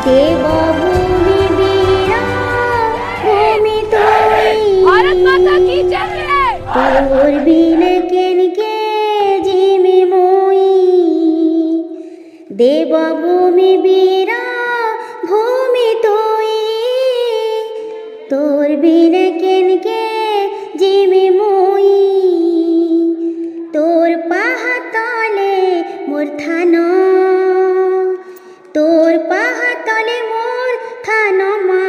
দেবভূমি বীরা ভূমি তুই, भारत माता की जय। তোর বিনে কেনকে জিমি মুই। দেবভূমি বীরা ভূমি তুই, তোর বিনে কেনকে জিমি মুই। তোর পাহাতলে মোর থান, তোর পাহাতলে মোর থান মা।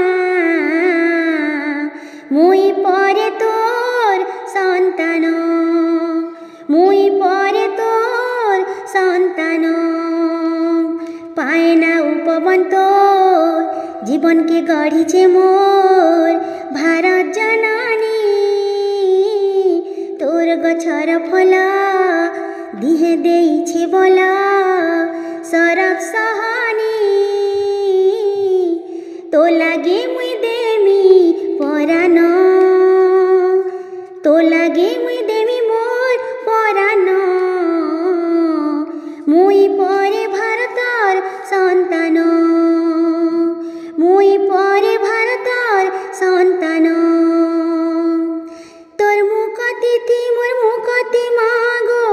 মুই পরে তোর সন্তান, মুই পরে তোর সন্তান। পায় না উপবন তোর জীবনকে গড়িছে মোর ভারত জননী। তোর গছর ফল দিহে ଦେଇছে বল সরব সহানী। তো লাগে মুই দেমি পরাণ, তো লাগে মুই দেমি মোর পরাণ। মুই পরে ভারতর সন্তান, মুই পরে ভারতর সন্তান। তোর মুখ তিথি মোর মুখ তি মাগো,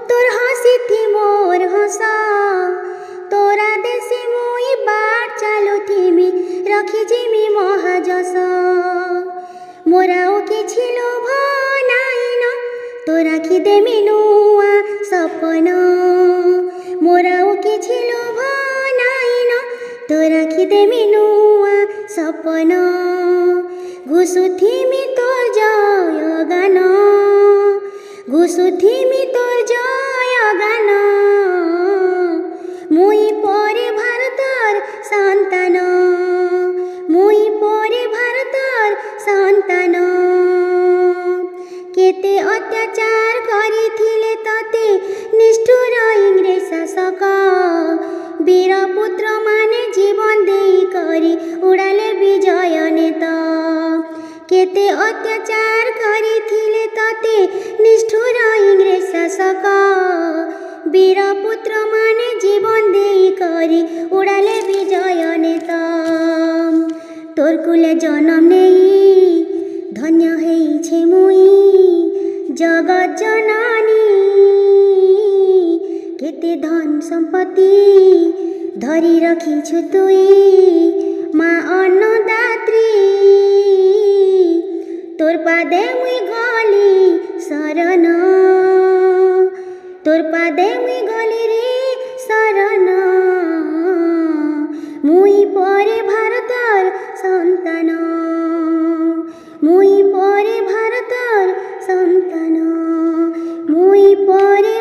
তোর হাসি থি মোর হসা। তোরা দেশে মুই বার চালু থিমি রখি জিমি মহাযশ। মোরাও কি ছিল ভনাইন তোরা কি দেমি নুয়া সপন। মোরাও কি ছিল ভনাইন তোরা কি দেমি নুয়া সপন। ঘুষুথিমি তোর জয় গান, ঘুষুথিমি তোর জয় গান। মুই পরে ভারতর সন্তান, মুই পরে ভারতর সন্তান। কেতে অত্যাচার করিথিলে ততে নিষ্ঠুর ইংরেজ শাসক। বীরপুত্র মানে জীবন দেই করি উড়ালে বিজয় নেত। কেতে অত্যাচার করিথিলে ততে নিষ্ঠুর ইংরেজ শাসক। বীরপুত্র মানে জীবন দেই করি উড়ালে বিজয় নেত। তোর কুলে জনম নেই ধন্য হইছে মুই জগৎ জননী। কেতে ধন সম্পত্তি ধরি রখিছু তুই মা অন্নদাত্রী। তোর পাদে মুই গলি শরণ, তোর পাদে মুই গলি রে শরণ। মুই পরে ভারতর সন্তান, মুই পরে ভারতর সন্তান, মুই পরে